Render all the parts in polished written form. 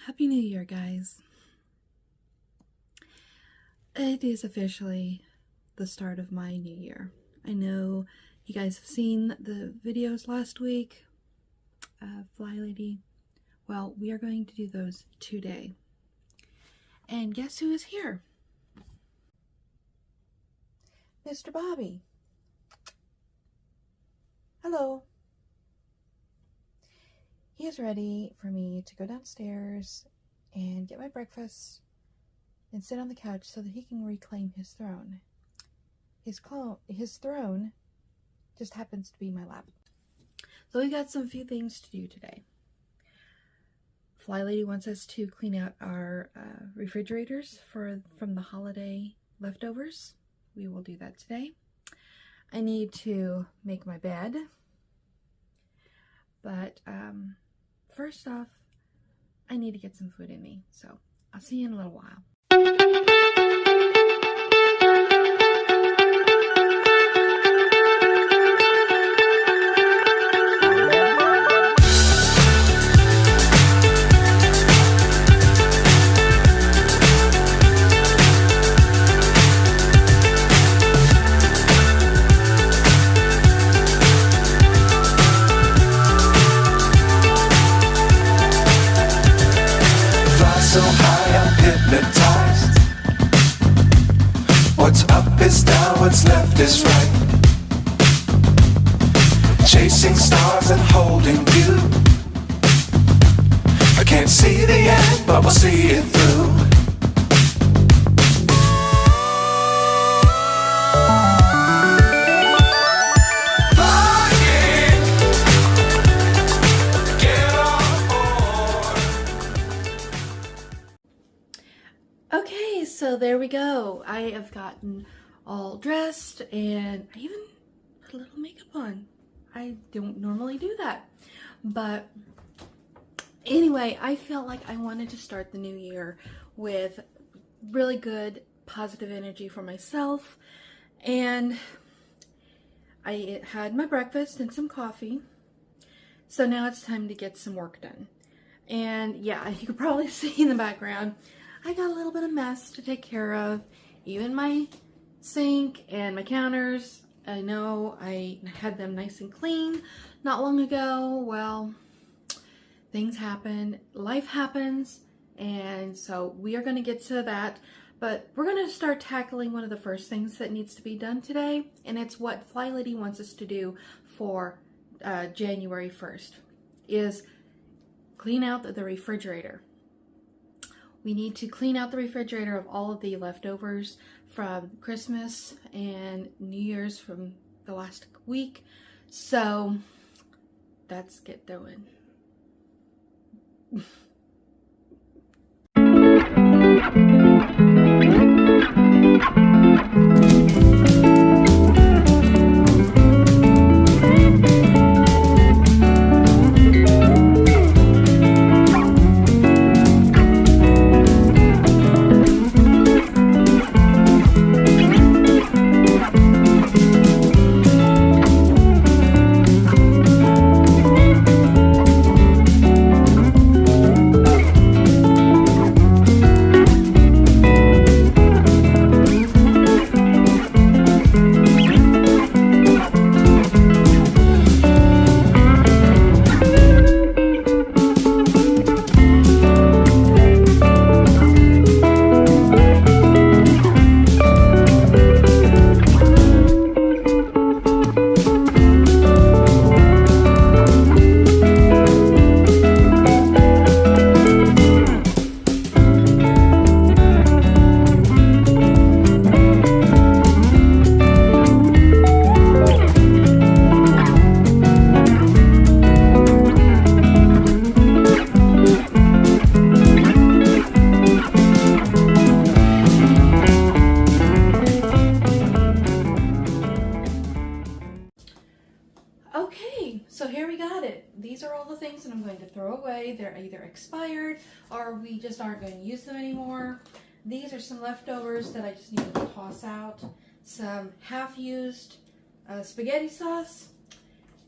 Happy New Year, guys. It is officially the start of my new year. I know you guys have seen the videos last week, FlyLady. Well, we are going to do those today. And guess who is here? Mr. Bobby. Hello. He is ready for me to go downstairs and get my breakfast and sit on the couch so that he can reclaim his throne. His throne just happens to be my lap. So we got some few things to do today. FlyLady wants us to clean out our refrigerators from the holiday leftovers. We will do that today. I need to make my bed. But first off, I need to get some food in me. So I'll see you in a little while. So high I'm hypnotized. What's up is down, what's left is right. Chasing stars and holding you. I can't see the end, but we'll see it through. Okay, so there we go. I have gotten all dressed and I even put a little makeup on. I don't normally do that. But anyway, I felt like I wanted to start the new year with really good positive energy for myself. And I had my breakfast and some coffee. So now it's time to get some work done. And yeah, you can probably see in the background, I got a little bit of mess to take care of. Even my sink and my counters. I know I had them nice and clean not long ago. Well, things happen. Life happens. And so we are going to get to that. But we're going to start tackling one of the first things that needs to be done today. And it's what FlyLady wants us to do for January 1st. Is clean out the refrigerator. We need to clean out the refrigerator of all of the leftovers from Christmas and New Year's from the last week. So let's get going. So here we got it. These are all the things that I'm going to throw away. They're either expired or we just aren't going to use them anymore. These are some leftovers that I just need to toss out. Some half-used spaghetti sauce.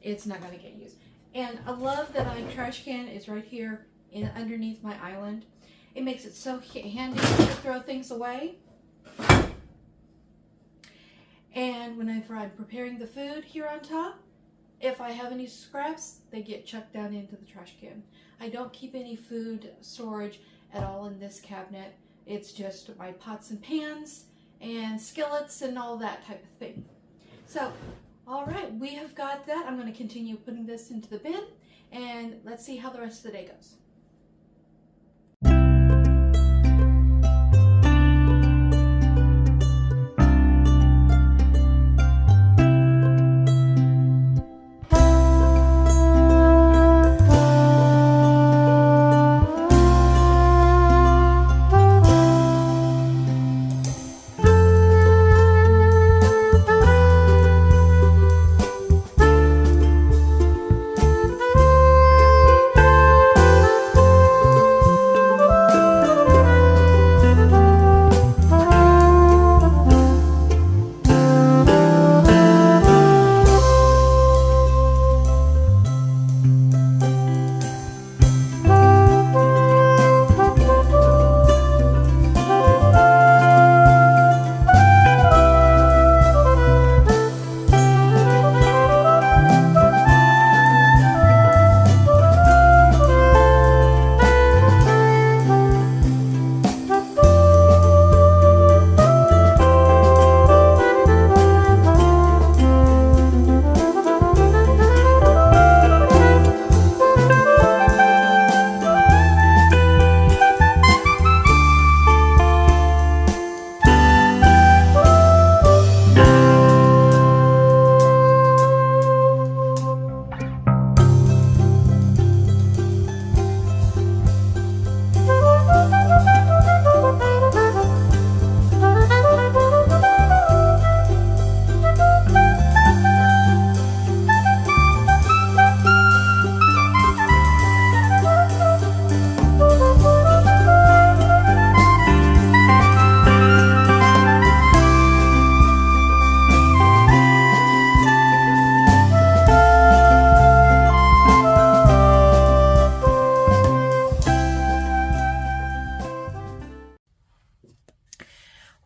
It's not going to get used. And I love that my trash can is right here in underneath my island. It makes it so handy to throw things away. And whenever I'm preparing the food here on top, if I have any scraps, they get chucked down into the trash can. I don't keep any food storage at all in this cabinet. It's just my pots and pans and skillets and all that type of thing. So, all right, we have got that. I'm going to continue putting this into the bin, and let's see how the rest of the day goes.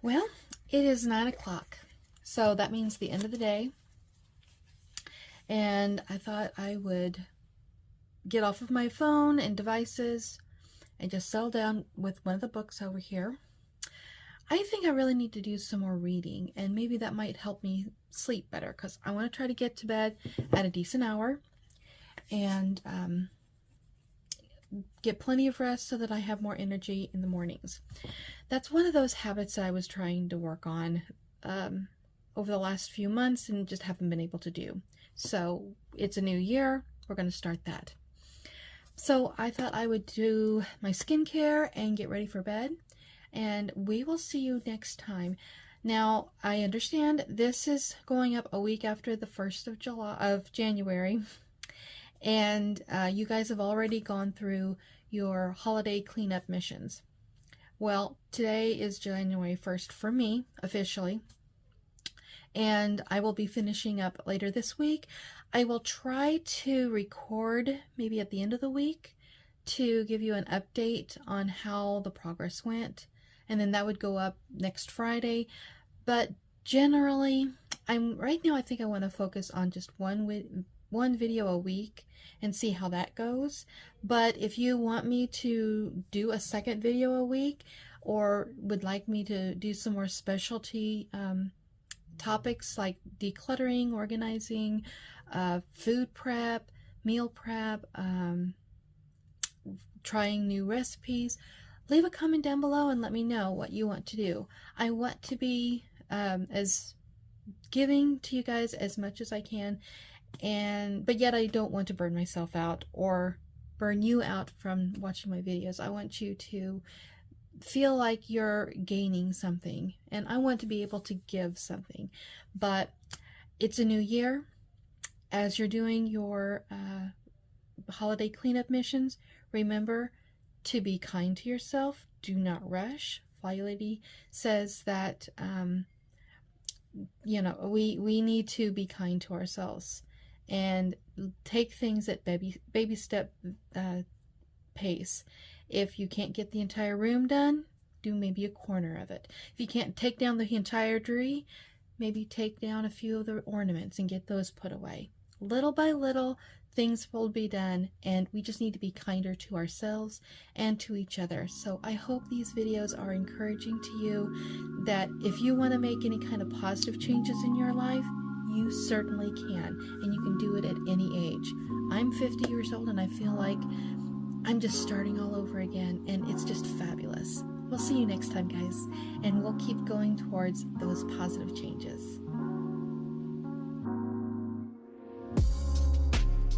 Well, it is 9 o'clock, so that means the end of the day, and I thought I would get off of my phone and devices and just settle down with one of the books over here. I think I really need to do some more reading, and maybe that might help me sleep better, because I want to try to get to bed at a decent hour and get plenty of rest so that I have more energy in the mornings. That's one of those habits that I was trying to work on over the last few months and just haven't been able to do. So it's a new year, we're going to start that. So I thought I would do my skincare and get ready for bed, and we will see you next time. Now, I understand this is going up a week after the 1st of January, and you guys have already gone through your holiday cleanup missions. Well, today is January 1st for me, officially, and I will be finishing up later this week. I will try to record maybe at the end of the week to give you an update on how the progress went, and then that would go up next Friday. But generally, right now I think I want to focus on just one video a week and see how that goes. But if you want me to do a second video a week, or would like me to do some more specialty topics like decluttering, organizing, food prep, meal prep, trying new recipes, leave a comment down below and let me know what you want to do. I want to be as giving to you guys as much as I can, but yet I don't want to burn myself out or burn you out from watching my videos. I want you to feel like you're gaining something, and I want to be able to give something. But it's a new year. As you're doing your holiday cleanup missions, remember to be kind to yourself. Do not rush. FlyLady says that we need to be kind to ourselves and take things at baby step pace. If you can't get the entire room done, do maybe a corner of it. If you can't take down the entire tree, maybe take down a few of the ornaments and get those put away. Little by little, things will be done, and we just need to be kinder to ourselves and to each other. So I hope these videos are encouraging to you, that if you want to make any kind of positive changes in your life, you certainly can, and you can do it at any age. I'm 50 years old and I feel like I'm just starting all over again, and it's just fabulous. We'll see you next time, guys, and we'll keep going towards those positive changes.